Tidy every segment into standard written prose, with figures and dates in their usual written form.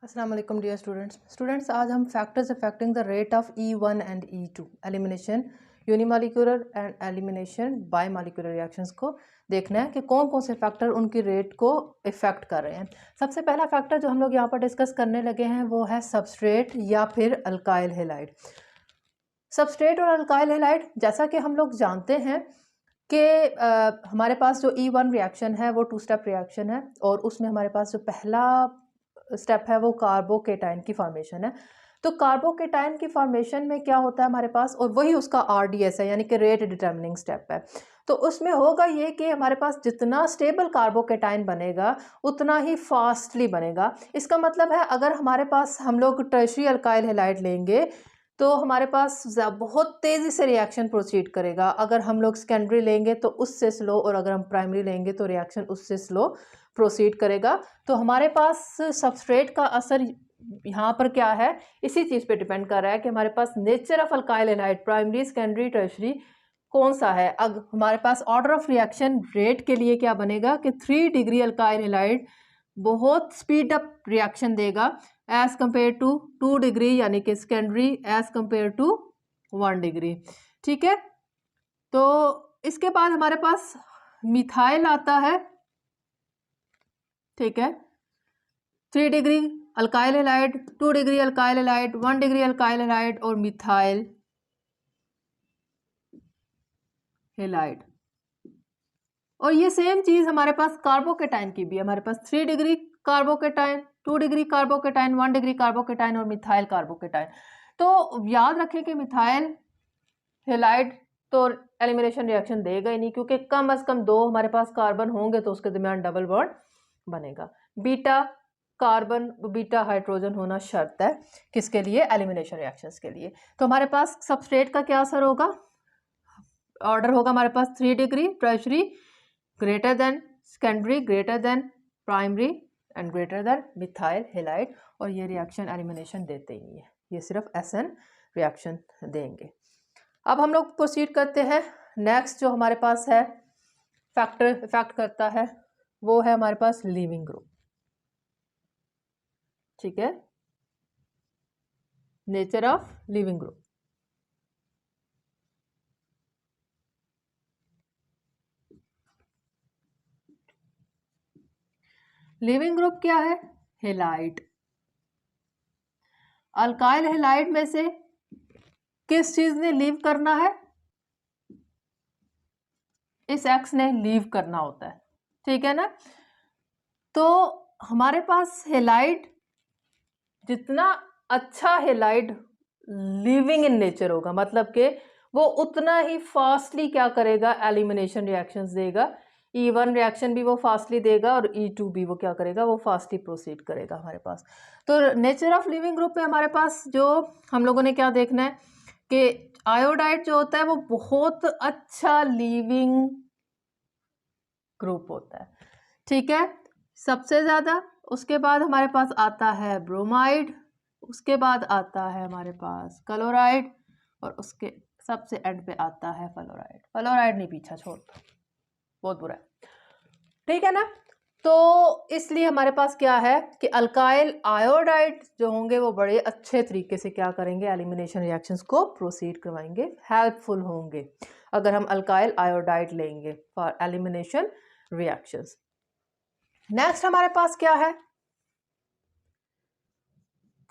अस्सलाम वालेकुम dear students आज हम factors affecting the rate of E1 and E2 elimination unimolecular and elimination bimolecular reactions को देखना है कि कौन कौन से फैक्टर उनकी रेट को इफेक्ट कर रहे हैं। सबसे पहला फैक्टर जो हम लोग यहाँ पर डिस्कस करने लगे हैं वो है सबस्ट्रेट या फिर अल्काइल हैलाइड। सबस्ट्रेट और अल्काइल हैलाइड, जैसा कि हम लोग जानते हैं कि हमारे पास जो E1 रिएक्शन है वो 2 स्टेप रिएक्शन है और उसमें हमारे पास जो पहला स्टेप है वो कार्बोकेटाइन की फॉर्मेशन है। तो कार्बोकेटाइन की फॉर्मेशन में क्या होता है हमारे पास, और वही उसका RDS है यानी कि रेट डिटर्मिनिंग स्टेप है। तो उसमें होगा ये कि हमारे पास जितना स्टेबल कार्बोकेटाइन बनेगा उतना ही फास्टली बनेगा। इसका मतलब है अगर हमारे पास हम लोग टर्शियरी अल्काइल हैलाइड लेंगे तो हमारे पास बहुत तेज़ी से रिएक्शन प्रोसीड करेगा। अगर हम लोग सेकेंडरी लेंगे तो उससे स्लो, और अगर हम प्राइमरी लेंगे तो रिएक्शन उससे स्लो प्रोसीड करेगा। तो हमारे पास सबस्ट्रेट का असर यहाँ पर क्या है, इसी चीज़ पे डिपेंड कर रहा है कि हमारे पास nature of alkyl halide primary, secondary, tertiary कौन सा है। अब हमारे पास ऑर्डर ऑफ रिएक्शन रेट के लिए क्या बनेगा कि 3 डिग्री अल्काइल हैलाइड बहुत स्पीड अप रिएक्शन देगा एज कंपेयर टू 2 डिग्री यानी कि secondary as compare to 1 degree. ठीक है, तो इसके बाद हमारे पास मिथाइल आता है। ठीक है, 3 degree alkyl halide, 2 degree alkyl halide, 1 degree alkyl halide और मिथाइल हैलाइड। और ये सेम चीज़ हमारे पास कार्बोकेटाइन की भी है। हमारे पास 3 degree carbocation, 2 degree carbocation, 1 degree carbocation और मिथाइल कार्बोकेटाइन। तो याद रखें कि मिथाइल हैलाइड तो एलिमिनेशन रिएक्शन देगा ही नहीं, क्योंकि कम से कम 2 हमारे पास कार्बन होंगे तो उसके दरमियान डबल बॉन्ड बनेगा। बीटा कार्बन, बीटा हाइड्रोजन होना शर्त है किसके लिए, एलिमिनेशन रिएक्शंस के लिए। तो हमारे पास सबस्ट्रेट का क्या असर होगा, ऑर्डर होगा हमारे पास 3 degree tertiary greater than secondary greater than primary and greater than methyl halide. और ये रिएक्शन एलिमिनेशन देते ही नहीं है, ये सिर्फ SN रिएक्शन देंगे। अब हम लोग प्रोसीड करते हैं। नेक्स्ट जो हमारे पास है फैक्टर इफेक्ट करता है वो है हमारे पास लीविंग ग्रुप। ठीक है, nature of leaving group. Leaving group क्या है, हैलाइड। अल्काइल हैलाइड में से किस चीज ने लीव करना है, इस X ने लीव करना होता है। ठीक है ना, तो हमारे पास हैलाइड जितना अच्छा हैलाइड लिविंग इन नेचर होगा, मतलब कि वो उतना ही फास्टली क्या करेगा, एलिमिनेशन रिएक्शंस देगा। E1 रिएक्शन भी वो फास्टली देगा और E2 भी वो क्या करेगा, वो फास्टली प्रोसीड करेगा हमारे पास। तो नेचर ऑफ लिविंग ग्रुप में हमारे पास जो हम लोगों ने क्या देखना है कि आयोडाइड जो होता है वो बहुत अच्छा लिविंग ग्रुप होता है। ठीक है, सबसे ज़्यादा। उसके बाद हमारे पास आता है ब्रोमाइड, उसके बाद आता है हमारे पास क्लोराइड और उसके सबसे एंड पे आता है फ्लोराइड। फ्लोराइड नहीं पीछा छोड़ता, बहुत बुरा है। ठीक है ना, तो इसलिए हमारे पास क्या है कि अल्काइल आयोडाइड जो होंगे वो बड़े अच्छे तरीके से क्या करेंगे, एलिमिनेशन रिएक्शंस को प्रोसीड करवाएंगे, हेल्पफुल होंगे अगर हम अल्काइल आयोडाइड लेंगे फॉर एलिमिनेशन रिएक्शंस। नेक्स्ट हमारे पास क्या है,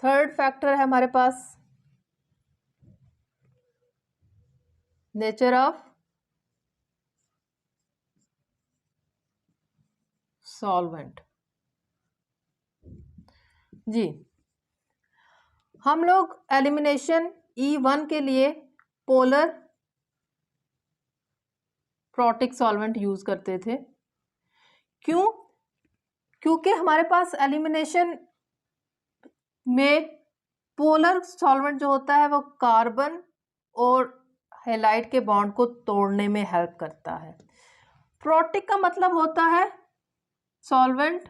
थर्ड फैक्टर है हमारे पास नेचर ऑफ सॉल्वेंट। जी, हम लोग एलिमिनेशन E1 के लिए पोलर प्रोटिक सॉल्वेंट यूज करते थे। क्यों, क्योंकि हमारे पास एलिमिनेशन में पोलर सॉल्वेंट जो होता है वो कार्बन और हैलाइड के बॉन्ड को तोड़ने में हेल्प करता है। प्रोटिक का मतलब होता है सॉल्वेंट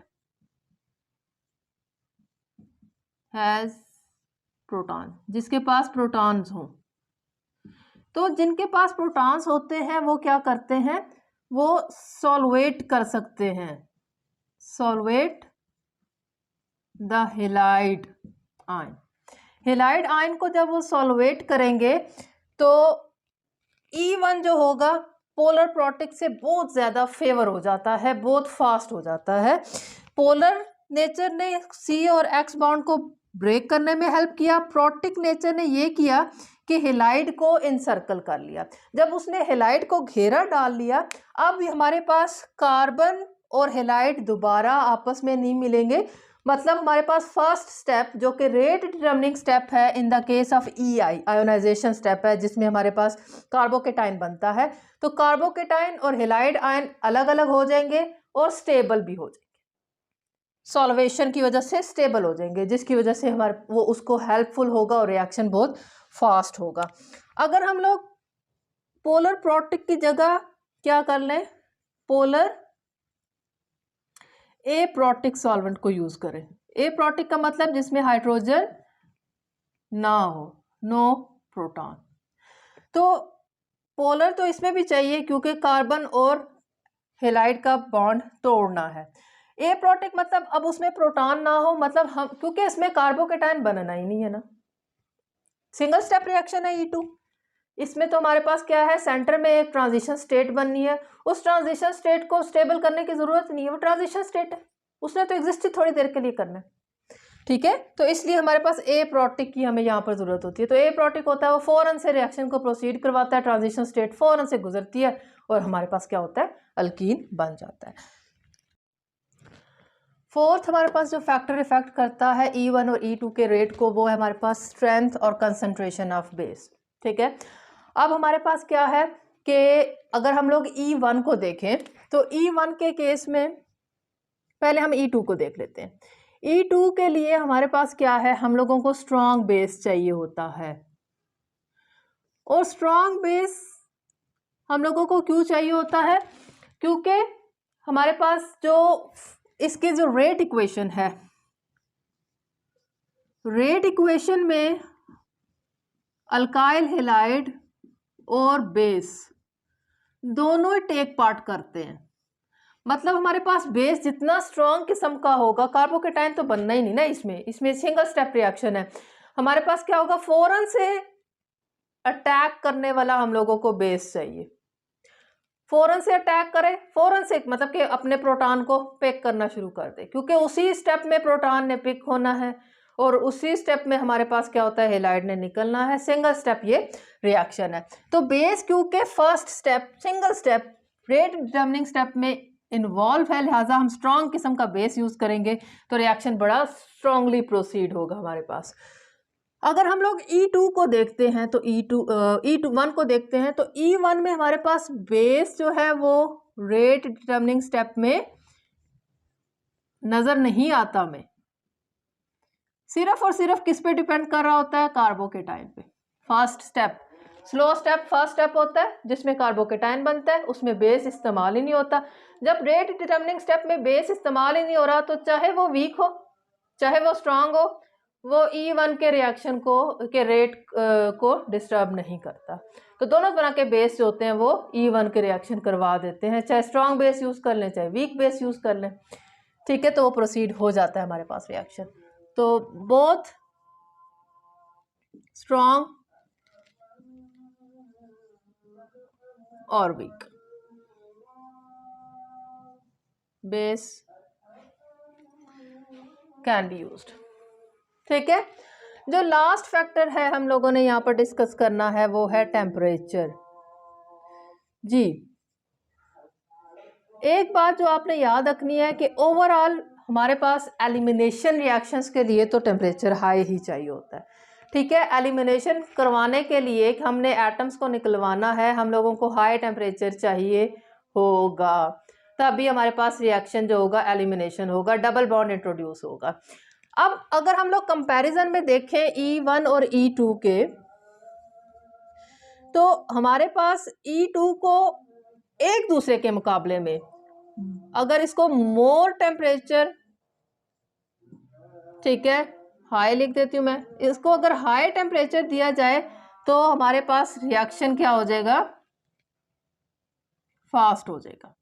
हैज प्रोटॉन, जिसके पास प्रोटॉन्स हों। तो जिनके पास प्रोटॉन्स होते हैं वो क्या करते हैं, वो सॉल्वेट कर सकते हैं, solvate the halide ion. Halide ion को जब वो सॉल्वेट करेंगे तो E1 जो होगा पोलर प्रोटिक से बहुत ज़्यादा फेवर हो जाता है, बहुत फास्ट हो जाता है। पोलर नेचर ने C और X बॉन्ड को ब्रेक करने में हेल्प किया, प्रोटिक नेचर ने ये किया कि हेलाइड को इनसर्कल कर लिया। जब उसने हेलाइड को घेरा डाल लिया, अब हमारे पास कार्बन और हेलाइड दोबारा आपस में नहीं मिलेंगे। मतलब हमारे पास फर्स्ट स्टेप जो कि रेट डिटर्मिनिंग स्टेप है in the case of EI ionisation step है, जिसमें हमारे पास कार्बोकेटाइन बनता है। तो कार्बोकेटाइन और हेलाइड आयन अलग अलग हो जाएंगे और स्टेबल भी हो जाएंगे, सॉल्वेशन की वजह से स्टेबल हो जाएंगे, जिसकी वजह से हमारे वो उसको हेल्पफुल होगा और रिएक्शन बहुत फास्ट होगा। अगर हम लोग पोलर प्रोटिक की जगह क्या कर लें, पोलर ए प्रोटिक सॉल्वेंट को यूज करें। ए प्रोटिक का मतलब जिसमें हाइड्रोजन ना हो, नो प्रोटॉन। तो पोलर तो इसमें भी चाहिए क्योंकि कार्बन और हेलाइड का बॉन्ड तोड़ना है। ए प्रोटिक मतलब अब उसमें प्रोटॉन ना हो, मतलब हम क्योंकि इसमें कार्बोकेटाइन बनना ही नहीं है ना, सिंगल स्टेप रिएक्शन है E2। इसमें तो हमारे पास क्या है, सेंटर में एक ट्रांजिशन स्टेट बननी है। उस ट्रांजिशन स्टेट को स्टेबल करने की जरूरत नहीं है, वो ट्रांजिशन स्टेट है, उसने तो एग्जिस्ट ही थोड़ी देर के लिए करना है। ठीक है, तो इसलिए हमारे पास ए प्रोटिक की हमें यहाँ पर जरूरत होती है। तो ए प्रोटिक होता है वो फौरन से रिएक्शन को प्रोसीड करवाता है, ट्रांजिशन स्टेट फौरन से गुजरती है और हमारे पास क्या होता है, अल्कीन बन जाता है। फोर्थ हमारे पास जो फैक्टर इफेक्ट करता है E1 और E2 के रेट को, वो है हमारे पास स्ट्रेंथ और कंसंट्रेशन ऑफ बेस। ठीक है, अब हमारे पास क्या है कि अगर हम लोग E1 को देखें तो E1 के केस में पहले हम E2 को देख लेते हैं। E2 के लिए हमारे पास क्या है, हम लोगों को स्ट्रॉन्ग बेस चाहिए होता है। और स्ट्रॉन्ग बेस हम लोगों को क्यों चाहिए होता है, क्योंकि हमारे पास जो इसके जो रेट इक्वेशन है, रेट इक्वेशन में अल्काइल हेलाइड और बेस दोनों ही टेक पार्ट करते हैं। मतलब हमारे पास बेस जितना स्ट्रॉन्ग किस्म का होगा, कार्बोकेटाइन तो बनना ही नहीं ना इसमें सिंगल स्टेप रिएक्शन है। हमारे पास क्या होगा, फौरन से अटैक करने वाला हम लोगों को बेस चाहिए। फौरन से अटैक करे, फौरन से मतलब कि अपने प्रोटॉन को पिक करना शुरू कर दे, क्योंकि उसी स्टेप में प्रोटॉन ने पिक होना है और उसी स्टेप में हमारे पास क्या होता है, हेलाइड ने निकलना है। सिंगल स्टेप ये रिएक्शन है। तो बेस क्योंकि first step single step rate determining step में इन्वॉल्व है, लिहाजा हम स्ट्रॉन्ग किस्म का बेस यूज करेंगे तो रिएक्शन बड़ा स्ट्रांगली प्रोसीड होगा हमारे पास। अगर हम लोग E2 को देखते हैं तो E1 को देखते हैं तो E1 में हमारे पास बेस जो है वो रेट डिटर्मिनिंग स्टेप में नजर नहीं आता। हमें सिर्फ और सिर्फ किस पे डिपेंड कर रहा होता है, कार्बोकेटाइन पे। First step slow step first step होता है जिसमें कार्बोकेटाइन बनता है, उसमें बेस इस्तेमाल ही नहीं होता। जब रेट डिटर्मिनिंग स्टेप में बेस इस्तेमाल ही नहीं हो रहा तो चाहे वो वीक हो चाहे वो स्ट्रांग हो, वो E1 के रिएक्शन को के रेट को डिस्टर्ब नहीं करता। तो दोनों तरह के बेस जो होते हैं वो E1 के रिएक्शन करवा देते हैं, चाहे स्ट्रांग बेस यूज कर लें चाहे वीक बेस यूज कर लें। ठीक है, तो वो प्रोसीड हो जाता है हमारे पास रिएक्शन। तो बोथ स्ट्रांग और weak base can be used. ठीक है, जो लास्ट फैक्टर है हम लोगों ने यहाँ पर डिस्कस करना है वो है टेम्परेचर। जी, एक बात जो आपने याद रखनी है कि ओवरऑल हमारे पास एलिमिनेशन रिएक्शंस के लिए तो टेम्परेचर हाई ही चाहिए होता है। ठीक है, एलिमिनेशन करवाने के लिए हमने एटम्स को निकलवाना है, हम लोगों को हाई टेम्परेचर चाहिए होगा, तभी हमारे पास रिएक्शन जो होगा एलिमिनेशन होगा, डबल बॉन्ड इंट्रोड्यूस होगा। अब अगर हम लोग कंपैरिजन में देखें E1 और E2 के, तो हमारे पास E2 को एक दूसरे के मुकाबले में अगर इसको मोर टेम्परेचर, ठीक है हाई लिख देती हूँ मैं, इसको अगर हाई टेम्परेचर दिया जाए तो हमारे पास रिएक्शन क्या हो जाएगा, फास्ट हो जाएगा,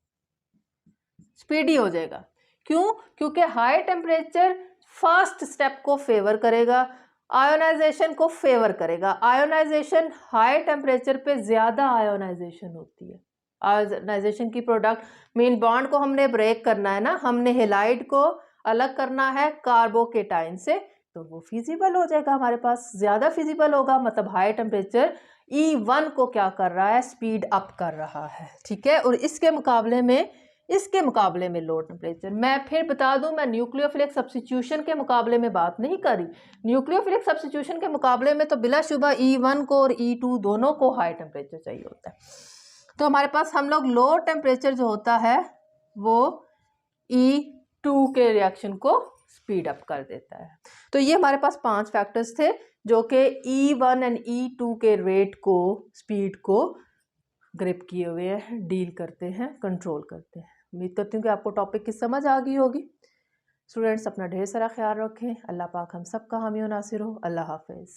स्पीडी हो जाएगा। क्यों? क्योंकि हाई टेम्परेचर फर्स्ट स्टेप को फेवर करेगा, आयोनाइजेशन को फेवर करेगा। आयोनाइजेशन हाई टेम्परेचर पे ज़्यादा आयोनाइजेशन होती है। आयोनाइजेशन की प्रोडक्ट मीन बॉन्ड को हमने ब्रेक करना है ना, हमने हेलाइड को अलग करना है कार्बोकेटाइन से, तो वो फिजिबल हो जाएगा, हमारे पास ज़्यादा फिजिबल होगा, मतलब हाई टेम्परेचर E1 को क्या कर रहा है, स्पीड अप कर रहा है, ठीक है। और इसके मुकाबले में लो टेम्परेचर, मैं फिर बता दूं, मैं न्यूक्लियोफिलिक सब्स्टिट्यूशन के मुकाबले में बात नहीं कर रही। न्यूक्लियोफिलिक सब्स्टिट्यूशन के मुकाबले में तो बिलाशुबा E1 को और E2 दोनों को हाई टेम्परेचर चाहिए होता है। तो हमारे पास हम लोग लो टेम्परेचर जो होता है वो E2 के रिएक्शन को स्पीड अप कर देता है। तो ये हमारे पास 5 फैक्टर्स थे जो कि E1 एंड E2 के रेट को, स्पीड को ग्रिप किए हुए हैं, डील करते हैं, कंट्रोल करते हैं। उम्मीद करती हूँ कि आपको टॉपिक की समझ आ गई होगी। स्टूडेंट्स अपना ढेर सारा ख्याल रखें। अल्लाह पाक हम सबका हामी और नासिर हो। अल्लाह हाफिज़।